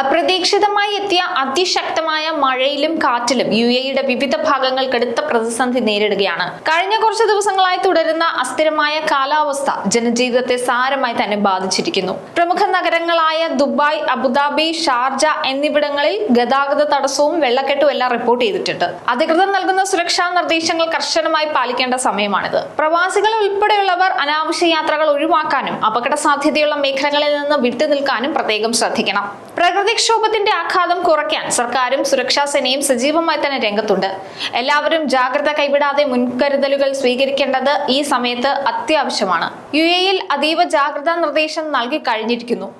അപ്രതീക്ഷിതമായി എത്തിയ അതിശക്തമായ മഴയിലും കാറ്റിലും UAEയുടെ വിവിധ ഭാഗങ്ങൾ കടുത്ത പ്രതിസന്ധി നേരിടുകയാണ്. കഴിഞ്ഞ കുറച്ച് ദിവസങ്ങളായി തുടരുന്ന അസ്ഥിരമായ കാലാവസ്ഥ ജനജീവിതത്തെ സാരമായി തന്നെ ബാധിച്ചിരിക്കുന്നു. പ്രമുഖ നഗരങ്ങളായ ദുബായ്, അബുദാബി, ഷാർജ എന്നിവിടങ്ങളിൽ ഗതാഗത തടസ്സവും വെള്ളക്കെട്ടും എല്ലാം റിപ്പോർട്ട് ചെയ്തിട്ടുണ്ട്. അധികൃതർ നൽകുന്ന സുരക്ഷാ നിർദ്ദേശങ്ങൾ കർശനമായി പാലിക്കേണ്ട സമയമാണിത്. പ്രവാസികൾ ഉൾപ്പെടെയുള്ളവർ അനാവശ്യ യാത്രകൾ ഒഴിവാക്കാനും അപകട സാധ്യതയുള്ള മേഖലകളിൽ നിന്ന് വിട്ടുനിൽക്കാനും പ്രത്യേകം ശ്രദ്ധിക്കണം. പ്രകൃതിക്ഷോഭത്തിന്റെ ആഘാതം കുറയ്ക്കാൻ സർക്കാരും സുരക്ഷാ സേനയും സജീവമായി തന്നെ രംഗത്തുണ്ട്. എല്ലാവരും ജാഗ്രത കൈവിടാതെ മുൻകരുതലുകൾ സ്വീകരിക്കേണ്ടത് ഈ സമയത്ത് അത്യാവശ്യമാണ്. UAEയിൽ അതീവ ജാഗ്രതാ നിർദ്ദേശം നൽകി കഴിഞ്ഞിരിക്കുന്നു.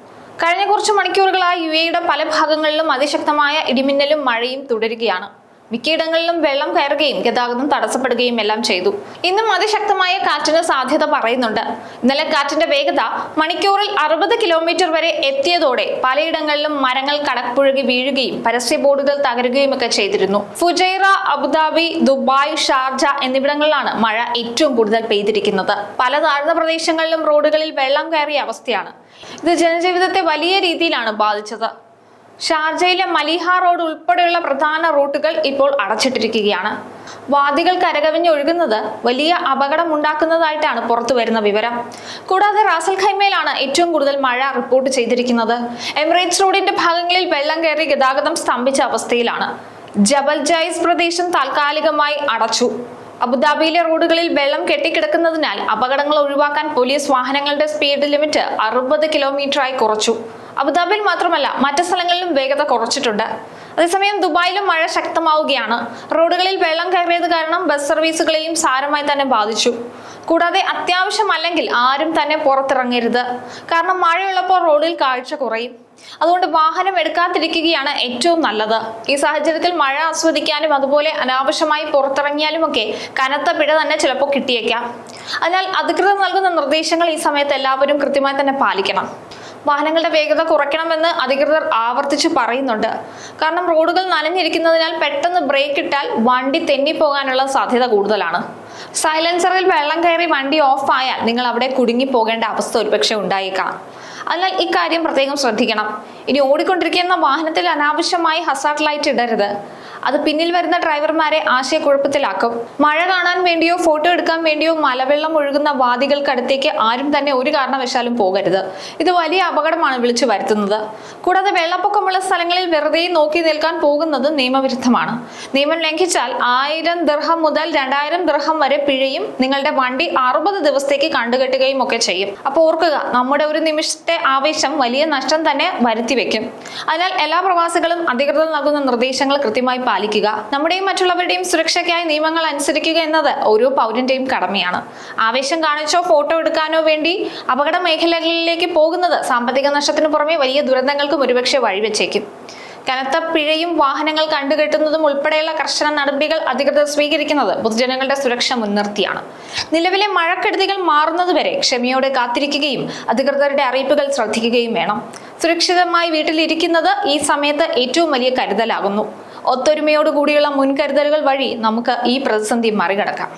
കഴിഞ്ഞ കുറച്ച് മണിക്കൂറുകളായി UAEയുടെ പല ഭാഗങ്ങളിലും അതിശക്തമായ ഇടിമിന്നലും മഴയും തുടരുകയാണ്. മിക്കയിടങ്ങളിലും വെള്ളം കയറുകയും ഗതാഗതം തടസ്സപ്പെടുകയും എല്ലാം ചെയ്തു. ഇന്നും അതിശക്തമായ കാറ്റിന് സാധ്യത പറയുന്നുണ്ട്. ഇന്നലെ കാറ്റിന്റെ വേഗത മണിക്കൂറിൽ 60 കിലോമീറ്റർ വരെ എത്തിയതോടെ പലയിടങ്ങളിലും മരങ്ങൾ കടപുഴകി വീഴുകയും പരസ്യ ബോർഡുകൾ തകരുകയും ഒക്കെ ചെയ്തിരുന്നു. ഫുജൈറ, അബുദാബി, ദുബായ്, ഷാർജ എന്നിവിടങ്ങളിലാണ് മഴ ഏറ്റവും കൂടുതൽ പെയ്തിരിക്കുന്നത്. പല താഴ്ന്ന പ്രദേശങ്ങളിലും റോഡുകളിൽ വെള്ളം കയറിയ അവസ്ഥയാണ്. ഇത് ജനജീവിതത്തെ വലിയ രീതിയിലാണ് ബാധിച്ചത്. ഷാർജയിലെ മലിഹ റോഡ് ഉൾപ്പെടെയുള്ള പ്രധാന റൂട്ടുകൾ ഇപ്പോൾ അടച്ചിട്ടിരിക്കുകയാണ്. വാദികൾ കരകവിഞ്ഞൊഴുകുന്നത് വലിയ അപകടം ഉണ്ടാക്കുന്നതായിട്ടാണ് പുറത്തു വരുന്ന വിവരം. കൂടാതെ റാസൽ ഖൈമയിലാണ് ഏറ്റവും കൂടുതൽ മഴ റിപ്പോർട്ട് ചെയ്തിരിക്കുന്നത്. എമിറേറ്റ്സ് റോഡിന്റെ ഭാഗങ്ങളിൽ വെള്ളം കയറി ഗതാഗതം സ്തംഭിച്ച അവസ്ഥയിലാണ്. ജബൽ ജൈസ് പ്രദേശം താൽക്കാലികമായി അടച്ചു. അബുദാബിയിലെ റോഡുകളിൽ വെള്ളം കെട്ടിക്കിടക്കുന്നതിനാൽ അപകടങ്ങൾ ഒഴിവാക്കാൻ പോലീസ് വാഹനങ്ങളുടെ സ്പീഡ് ലിമിറ്റ് 60 കിലോമീറ്ററായി കുറച്ചു. അബുദാബിയിൽ മാത്രമല്ല മറ്റു സ്ഥലങ്ങളിലും വേഗത കുറച്ചിട്ടുണ്ട്. അതേസമയം ദുബായിലും മഴ ശക്തമാവുകയാണ്. റോഡുകളിൽ വെള്ളം കയറിയത് കാരണം ബസ് സർവീസുകളെയും സാരമായി തന്നെ ബാധിച്ചു. കൂടാതെ അത്യാവശ്യമല്ലെങ്കിൽ ആരും തന്നെ പുറത്തിറങ്ങരുത്. കാരണം മഴയുള്ളപ്പോൾ റോഡിൽ കാഴ്ച കുറയും. അതുകൊണ്ട് വാഹനം എടുക്കാതിരിക്കുകയാണ് ഏറ്റവും നല്ലത്. ഈ സാഹചര്യത്തിൽ മഴ ആസ്വദിക്കാനും അതുപോലെ അനാവശ്യമായി പുറത്തിറങ്ങിയാലുമൊക്കെ കനത്ത പിഴ തന്നെ ചിലപ്പോൾ കിട്ടിയേക്കാം. അതിനാൽ അധികൃതർ നൽകുന്ന നിർദ്ദേശങ്ങൾ ഈ സമയത്ത് എല്ലാവരും കൃത്യമായി തന്നെ പാലിക്കണം. വാഹനങ്ങളുടെ വേഗത കുറയ്ക്കണമെന്ന് അധികൃതർ ആവർത്തിച്ച് പറയുന്നുണ്ട്. കാരണം റോഡുകൾ നനഞ്ഞിരിക്കുന്നതിനാൽ പെട്ടെന്ന് ബ്രേക്ക് ഇട്ടാൽ വണ്ടി തെന്നിപ്പോകാനുള്ള സാധ്യത കൂടുതലാണ്. സൈലൻസറിൽ വെള്ളം കയറി വണ്ടി ഓഫ് ആയാൽ നിങ്ങൾ അവിടെ കുടുങ്ങി പോകേണ്ട അവസ്ഥ ഒരുപക്ഷെ ഉണ്ടായേക്കാം. അതിനാൽ ഇക്കാര്യം പ്രത്യേകം ശ്രദ്ധിക്കണം. ഇനി ഓടിക്കൊണ്ടിരിക്കുന്ന വാഹനത്തിൽ അനാവശ്യമായി ഹസാർഡ് ലൈറ്റ് ഇടരുത്. അത് പിന്നിൽ വരുന്ന ഡ്രൈവർമാരെ ആശയക്കുഴപ്പത്തിലാക്കും. മഴ കാണാൻ വേണ്ടിയോ ഫോട്ടോ എടുക്കാൻ വേണ്ടിയോ മലവെള്ളം ഒഴുകുന്ന വാദികൾക്കടുത്തേക്ക് ആരും തന്നെ ഒരു കാരണവശാലും പോകരുത്. ഇത് വലിയ അപകടമാണ് വിളിച്ചു വരുത്തുന്നത്. കൂടാതെ വെള്ളപ്പൊക്കമുള്ള സ്ഥലങ്ങളിൽ വെറുതെ നോക്കി നിൽക്കാൻ പോകുന്നത് നിയമവിരുദ്ധമാണ്. നിയമം ലംഘിച്ചാൽ 1000 ദിർഹം മുതൽ 2000 ദിർഹം വരെ പിഴയും നിങ്ങളുടെ വണ്ടി 60 ദിവസത്തേക്ക് കണ്ടുകെട്ടുകയും ഒക്കെ ചെയ്യും. അപ്പോൾ ഓർക്കുക, നമ്മുടെ ഒരു നിമിഷത്തെ ആവേശം വലിയ നഷ്ടം തന്നെ വരുത്തി വെക്കും. അതിനാൽ എല്ലാ പ്രവാസികളും അധികൃതർ നൽകുന്ന നിർദ്ദേശങ്ങൾ കൃത്യമായി പാലിക്കുക. നമ്മുടെയും മറ്റുള്ളവരുടെയും സുരക്ഷയ്ക്കായി നിയമങ്ങൾ അനുസരിക്കുക എന്നത് ഓരോ പൗരന്റെയും കടമയാണ്. ആവേശം കാണിച്ചോ ഫോട്ടോ എടുക്കാനോ വേണ്ടി അപകട മേഖലകളിലേക്ക് പോകുന്നത് സാമ്പത്തിക നഷ്ടത്തിനു പുറമെ വലിയ ദുരന്തങ്ങൾക്കും ഒരുപക്ഷെ വഴിവെച്ചേക്കും. കനത്ത പിഴയും വാഹനങ്ങൾ കണ്ടുകെട്ടുന്നതും ഉൾപ്പെടെയുള്ള കർശന നടപടികൾ അധികൃതർ സ്വീകരിക്കുന്നത് പൊതുജനങ്ങളുടെ സുരക്ഷ മുൻനിർത്തിയാണ്. നിലവിലെ മഴക്കെടുതികൾ മാറുന്നതുവരെ ക്ഷമയോടെ കാത്തിരിക്കുകയും അധികൃതരുടെ അറിയിപ്പുകൾ ശ്രദ്ധിക്കുകയും വേണം. സുരക്ഷിതമായി വീട്ടിലിരിക്കുന്നത് ഈ സമയത്ത് ഏറ്റവും വലിയ കരുതലാകുന്നു. ഒത്തൊരുമയോടുകൂടിയുള്ള മുൻകരുതലുകൾ വഴി നമുക്ക് ഈ പ്രതിസന്ധി മറികടക്കാം.